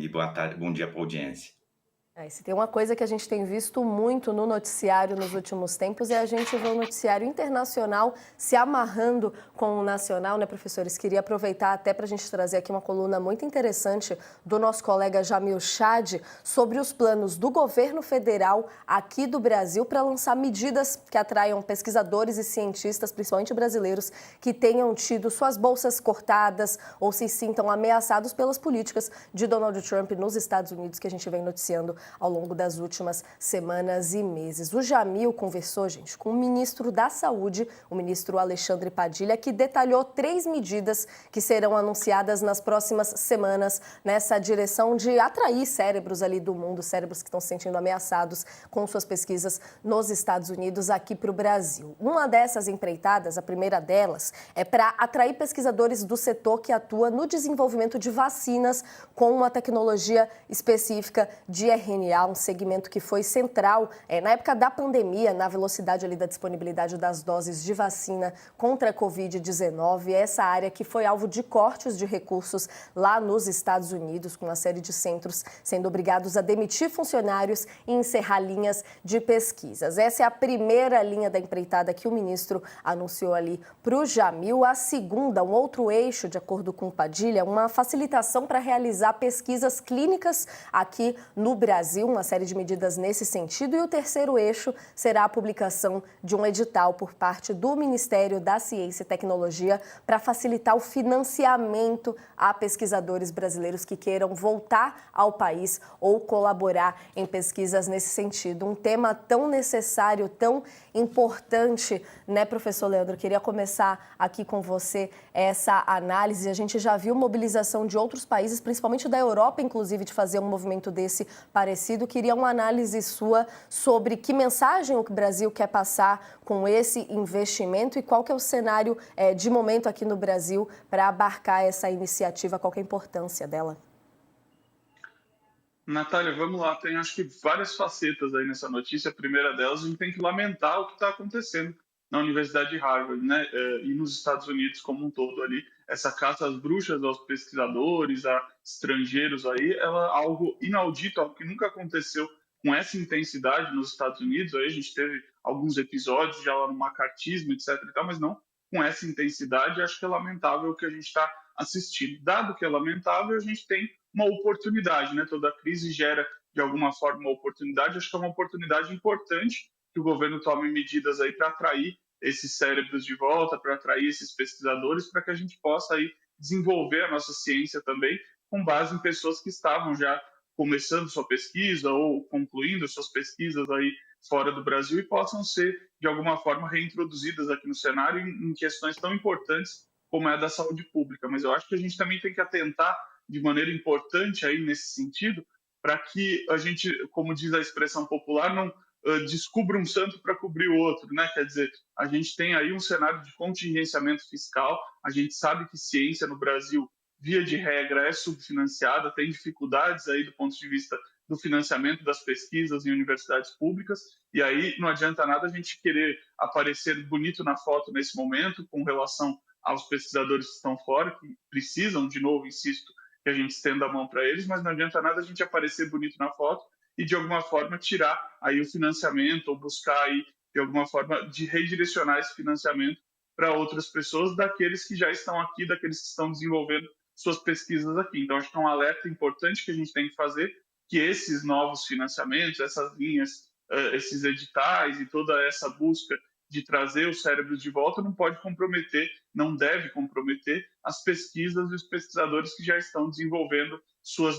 e boa tarde, bom dia para a audiência. Se tem uma coisa que a gente tem visto muito no noticiário nos últimos tempos é a gente ver o noticiário internacional se amarrando com o nacional, né, professores? Queria aproveitar até para a gente trazer aqui uma coluna muito interessante do nosso colega Jamil Chad sobre os planos do governo federal aqui do Brasil para lançar medidas que atraiam pesquisadores e cientistas, principalmente brasileiros, que tenham tido suas bolsas cortadas ou se sintam ameaçados pelas políticas de Donald Trump nos Estados Unidos, que a gente vem noticiando ao longo das últimas semanas e meses. O Jamil conversou, gente, com o ministro da Saúde, o ministro Alexandre Padilha, que detalhou 3 medidas que serão anunciadas nas próximas semanas nessa direção de atrair cérebros ali do mundo, cérebros que estão se sentindo ameaçados com suas pesquisas nos Estados Unidos aqui para o Brasil. Uma dessas empreitadas, a primeira delas, é para atrair pesquisadores do setor que atua no desenvolvimento de vacinas com uma tecnologia específica de RNA, um segmento que foi central na época da pandemia, na velocidade ali da disponibilidade das doses de vacina contra a Covid-19. Essa área que foi alvo de cortes de recursos lá nos Estados Unidos, com uma série de centros sendo obrigados a demitir funcionários e encerrar linhas de pesquisas. Essa é a primeira linha da empreitada que o ministro anunciou ali para o Jamil. A segunda, um outro eixo, de acordo com o Padilha, uma facilitação para realizar pesquisas clínicas aqui no Brasil, uma série de medidas nesse sentido. E o terceiro eixo será a publicação de um edital por parte do Ministério da Ciência e Tecnologia para facilitar o financiamento a pesquisadores brasileiros que queiram voltar ao país ou colaborar em pesquisas nesse sentido. Um tema tão necessário, tão importante, né, professor Leandro? Queria começar aqui com você essa análise. A gente já viu mobilização de outros países, principalmente da Europa, inclusive, de fazer um movimento desse parecido. Queria uma análise sua sobre que mensagem o Brasil quer passar com esse investimento e qual que é o cenário de momento aqui no Brasil para abarcar essa iniciativa, qual que é a importância dela? Natália, vamos lá. Tem acho que várias facetas aí nessa notícia. A primeira delas, a gente tem que lamentar o que está acontecendo na Universidade de Harvard, né? E nos Estados Unidos como um todo ali. Essa caça às bruxas, aos pesquisadores, a estrangeiros aí, ela é algo inaudito, algo que nunca aconteceu com essa intensidade nos Estados Unidos. Aí a gente teve alguns episódios já lá no macartismo, etc. e tal, mas não com essa intensidade. Acho que é lamentável o que a gente está assistindo. Dado que é lamentável, a gente tem uma oportunidade, né? Toda crise gera, de alguma forma, uma oportunidade. Acho que é uma oportunidade importante que o governo tome medidas aí para atrair esses cérebros de volta, para atrair esses pesquisadores, para que a gente possa aí desenvolver a nossa ciência também com base em pessoas que estavam já começando sua pesquisa ou concluindo suas pesquisas aí fora do Brasil e possam ser, de alguma forma, reintroduzidas aqui no cenário em questões tão importantes como é a da saúde pública. Mas eu acho que a gente também tem que atentar de maneira importante aí nesse sentido, para que a gente, como diz a expressão popular, não descubra um santo para cobrir o outro, né? Quer dizer, a gente tem aí um cenário de contingenciamento fiscal, a gente sabe que ciência no Brasil, via de regra, é subfinanciada, tem dificuldades aí do ponto de vista do financiamento das pesquisas em universidades públicas, e aí não adianta nada a gente querer aparecer bonito na foto nesse momento, com relação aos pesquisadores que estão fora, que precisam, de novo, insisto, que a gente estenda a mão para eles, mas não adianta nada a gente aparecer bonito na foto e, de alguma forma, tirar aí o financiamento ou buscar aí, de alguma forma, de redirecionar esse financiamento para outras pessoas, daqueles que já estão aqui, daqueles que estão desenvolvendo suas pesquisas aqui. Então, acho que é um alerta importante que a gente tem que fazer, que esses novos financiamentos, essas linhas, esses editais e toda essa busca de trazer os cérebros de volta não pode comprometer, não deve comprometer as pesquisas e os pesquisadores que já estão desenvolvendo suas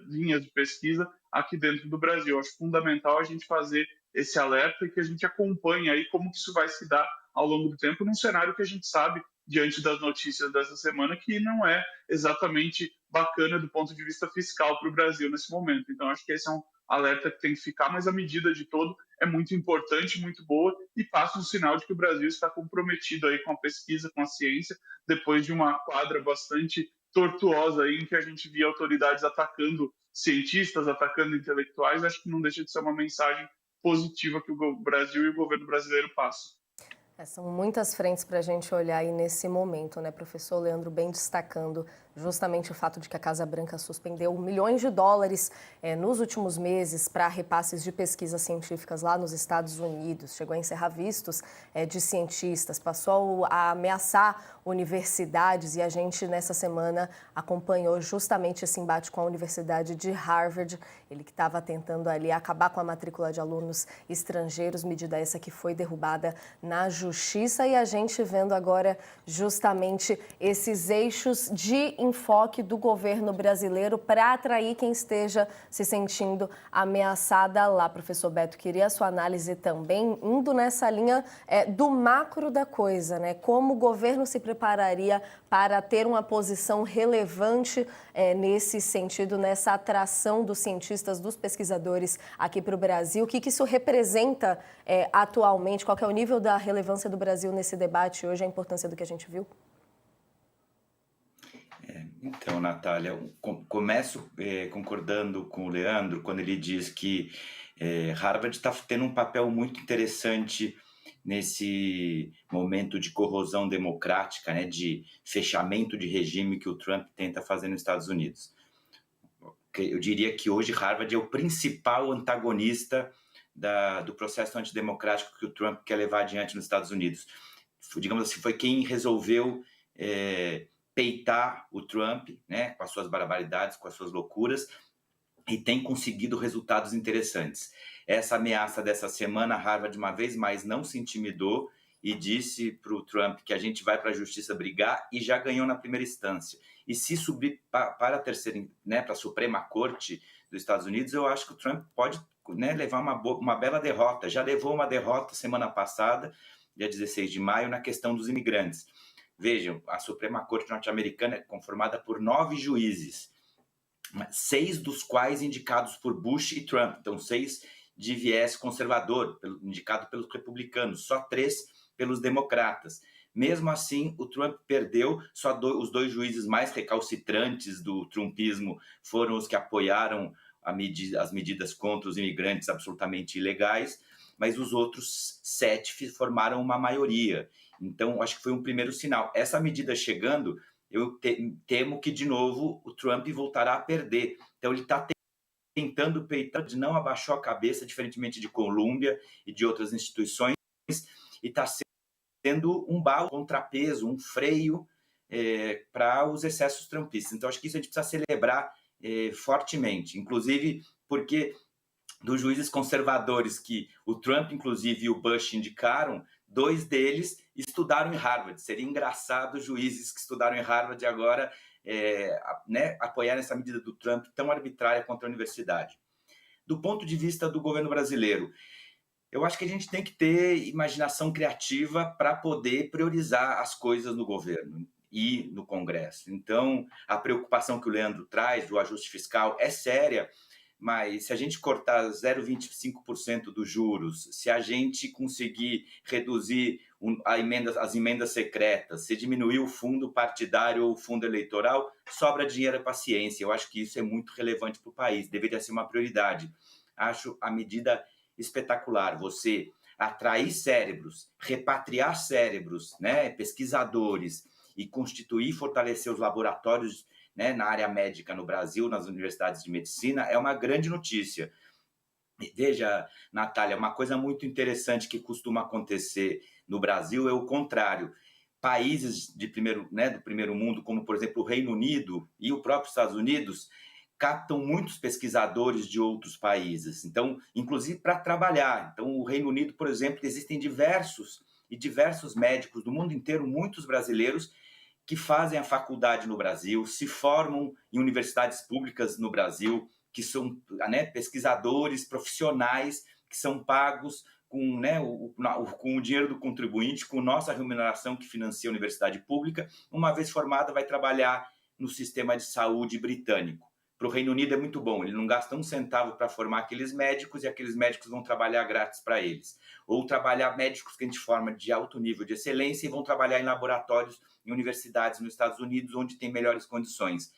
linhas de pesquisa aqui dentro do Brasil. Acho fundamental a gente fazer esse alerta e que a gente acompanhe aí como que isso vai se dar ao longo do tempo, num cenário que a gente sabe, diante das notícias dessa semana, que não é exatamente bacana do ponto de vista fiscal para o Brasil nesse momento. Então, acho que esse é um alerta que tem que ficar, mas a medida de todo é muito importante, muito boa e passa um sinal de que o Brasil está comprometido aí com a pesquisa, com a ciência, depois de uma quadra bastante tortuosa aí em que a gente via autoridades atacando cientistas, atacando intelectuais. Acho que não deixa de ser uma mensagem positiva que o Brasil e o governo brasileiro passam. São muitas frentes para a gente olhar aí nesse momento, né, professor Leandro, bem destacando justamente o fato de que a Casa Branca suspendeu milhões de dólares nos últimos meses para repasses de pesquisas científicas lá nos Estados Unidos, chegou a encerrar vistos de cientistas, passou a ameaçar universidades, e a gente nessa semana acompanhou justamente esse embate com a Universidade de Harvard, ele que estava tentando ali acabar com a matrícula de alunos estrangeiros, medida essa que foi derrubada na Justiça, e a gente vendo agora justamente esses eixos de enfoque do governo brasileiro para atrair quem esteja se sentindo ameaçada lá. Professor Beto, queria a sua análise também, indo nessa linha do macro da coisa, né? Como o governo se prepararia para ter uma posição relevante nesse sentido, nessa atração dos cientistas, dos pesquisadores aqui para o Brasil? O que isso representa atualmente? Qual que é o nível da relevância do Brasil nesse debate hoje, a importância do que a gente viu? Então, Natália, começo concordando com o Leandro quando ele diz que Harvard está tendo um papel muito interessante nesse momento de corrosão democrática, né, de fechamento de regime que o Trump tenta fazer nos Estados Unidos. Eu diria que hoje Harvard é o principal antagonista do processo antidemocrático que o Trump quer levar adiante nos Estados Unidos. Digamos assim, foi quem resolveu peitar o Trump, né, com as suas barbaridades, com as suas loucuras, e tem conseguido resultados interessantes. Essa ameaça dessa semana, Harvard, uma vez mais, não se intimidou e disse para o Trump que a gente vai para a justiça brigar, e já ganhou na primeira instância. E se subir para a terceira, né, para a Suprema Corte dos Estados Unidos, eu acho que o Trump pode, né, levar uma bela derrota. Já levou uma derrota semana passada, dia 16 de maio, na questão dos imigrantes. Vejam, a Suprema Corte norte-americana é conformada por 9 juízes, 6 dos quais indicados por Bush e Trump, então 6 de viés conservador, indicado pelos republicanos, só 3 pelos democratas. Mesmo assim, o Trump perdeu, os 2 juízes mais recalcitrantes do trumpismo foram os que apoiaram as medidas contra os imigrantes absolutamente ilegais, mas os outros 7 formaram uma maioria. Então, acho que foi um primeiro sinal. Essa medida chegando, eu temo que, de novo, o Trump voltará a perder. Então, ele está tentando peitar, de não abaixou a cabeça, diferentemente de Colômbia e de outras instituições, e está sendo um contrapeso, um freio para os excessos trumpistas. Então, acho que isso a gente precisa celebrar fortemente, inclusive porque dos juízes conservadores que o Trump, inclusive, e o Bush indicaram, 2 deles estudaram em Harvard. Seria engraçado os juízes que estudaram em Harvard agora apoiar essa medida do Trump tão arbitrária contra a universidade. Do ponto de vista do governo brasileiro, eu acho que a gente tem que ter imaginação criativa para poder priorizar as coisas no governo e no Congresso. Então, a preocupação que o Leandro traz do ajuste fiscal é séria, mas se a gente cortar 0,25% dos juros, se a gente conseguir reduzir as emendas secretas, se diminuir o fundo partidário ou o fundo eleitoral, sobra dinheiro e paciência. Eu acho que isso é muito relevante para o país, deveria ser uma prioridade. Acho a medida espetacular, você atrair cérebros, repatriar cérebros, né, pesquisadores, e constituir e fortalecer os laboratórios, né, na área médica no Brasil, nas universidades de medicina, é uma grande notícia. Veja, Natália, uma coisa muito interessante que costuma acontecer no Brasil é o contrário. Países do primeiro mundo, como, por exemplo, o Reino Unido e o próprio Estados Unidos, captam muitos pesquisadores de outros países, então, inclusive para trabalhar. Então, o Reino Unido, por exemplo, existem diversos médicos do mundo inteiro, muitos brasileiros, que fazem a faculdade no Brasil, se formam em universidades públicas no Brasil, que são, né, pesquisadores profissionais que são pagos com, né, com o dinheiro do contribuinte, com nossa remuneração que financia a universidade pública. Uma vez formada, vai trabalhar no sistema de saúde britânico. Para o Reino Unido é muito bom, ele não gasta um centavo para formar aqueles médicos, e aqueles médicos vão trabalhar grátis para eles. Ou trabalhar médicos que a gente forma de alto nível de excelência e vão trabalhar em laboratórios, em universidades nos Estados Unidos, onde tem melhores condições.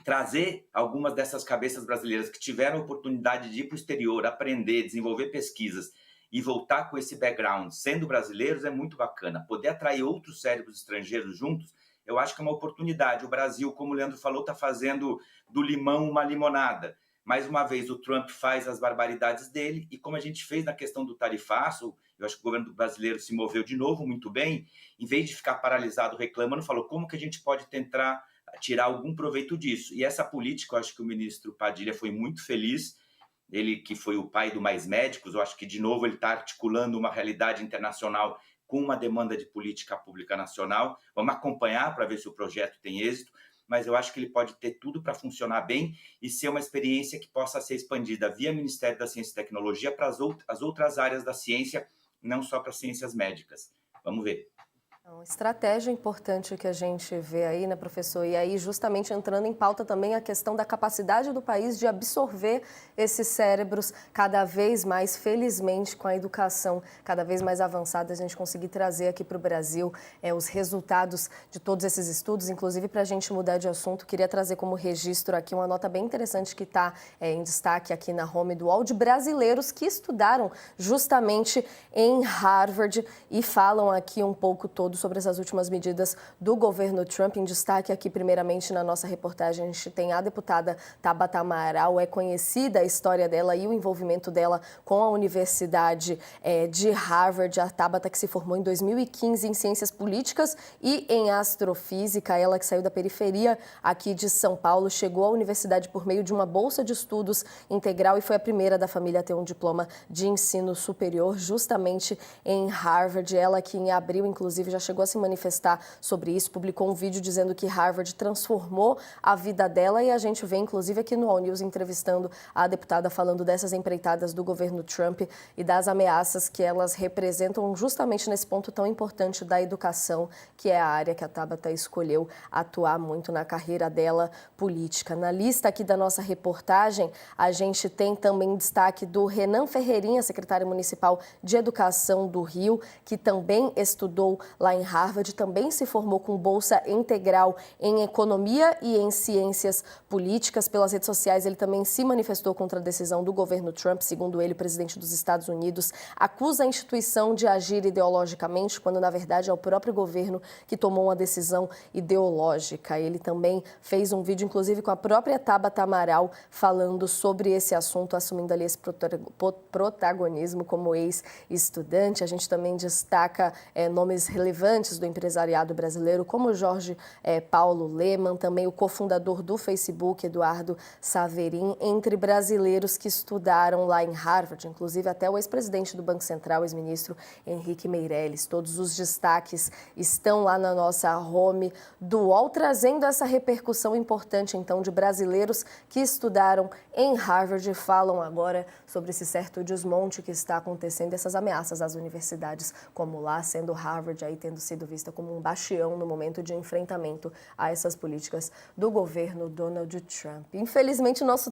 Trazer algumas dessas cabeças brasileiras que tiveram a oportunidade de ir para o exterior, aprender, desenvolver pesquisas e voltar com esse background, sendo brasileiros, é muito bacana. Poder atrair outros cérebros estrangeiros juntos eu acho que é uma oportunidade. O Brasil, como o Leandro falou, está fazendo do limão uma limonada. Mais uma vez, o Trump faz as barbaridades dele, e como a gente fez na questão do tarifaço, eu acho que o governo brasileiro se moveu de novo muito bem, em vez de ficar paralisado reclamando, falou como que a gente pode tentar tirar algum proveito disso. E essa política, eu acho que o ministro Padilha foi muito feliz, ele que foi o pai do Mais Médicos, eu acho que, de novo, ele está articulando uma realidade internacional com uma demanda de política pública nacional. Vamos acompanhar para ver se o projeto tem êxito, mas eu acho que ele pode ter tudo para funcionar bem e ser uma experiência que possa ser expandida via Ministério da Ciência e Tecnologia para as outras áreas da ciência, não só para ciências médicas. Vamos ver. Uma estratégia importante que a gente vê aí, né, professor? E aí, justamente entrando em pauta também a questão da capacidade do país de absorver esses cérebros cada vez mais, felizmente, com a educação cada vez mais avançada, a gente conseguir trazer aqui para o Brasil os resultados de todos esses estudos. Inclusive, para a gente mudar de assunto, queria trazer como registro aqui uma nota bem interessante que está em destaque aqui na home do UOL, de brasileiros que estudaram justamente em Harvard e falam aqui um pouco sobre essas últimas medidas do governo Trump. Em destaque aqui, primeiramente, na nossa reportagem, a gente tem a deputada Tabata Amaral. É conhecida a história dela e o envolvimento dela com a Universidade de Harvard. A Tabata, que se formou em 2015 em Ciências Políticas e em Astrofísica. Ela que saiu da periferia aqui de São Paulo, chegou à universidade por meio de uma bolsa de estudos integral e foi a primeira da família a ter um diploma de ensino superior, justamente em Harvard. Ela que em abril, inclusive, já chegou a se manifestar sobre isso, publicou um vídeo dizendo que Harvard transformou a vida dela e a gente vê, inclusive, aqui no All News entrevistando a deputada falando dessas empreitadas do governo Trump e das ameaças que elas representam justamente nesse ponto tão importante da educação, que é a área que a Tabata escolheu atuar muito na carreira dela política. Na lista aqui da nossa reportagem, a gente tem também destaque do Renan Ferreirinha, secretário municipal de Educação do Rio, que também estudou lá em Harvard, também se formou com bolsa integral em economia e em ciências políticas. Pelas redes sociais, ele também se manifestou contra a decisão do governo Trump. Segundo ele, o presidente dos Estados Unidos acusa a instituição de agir ideologicamente, quando na verdade é o próprio governo que tomou uma decisão ideológica. Ele também fez um vídeo, inclusive, com a própria Tabata Amaral, falando sobre esse assunto, assumindo ali esse protagonismo como ex-estudante. A gente também destaca nomes relevantes do empresariado brasileiro, como Jorge Paulo Lemann, também o cofundador do Facebook, Eduardo Saverin, entre brasileiros que estudaram lá em Harvard, inclusive até o ex-presidente do Banco Central, ex-ministro Henrique Meirelles. Todos os destaques estão lá na nossa home do UOL, trazendo essa repercussão importante, então, de brasileiros que estudaram em Harvard e falam agora sobre esse certo desmonte que está acontecendo, essas ameaças às universidades, como lá, sendo Harvard aí tendo sido vista como um bastião no momento de enfrentamento a essas políticas do governo Donald Trump. Infelizmente, nosso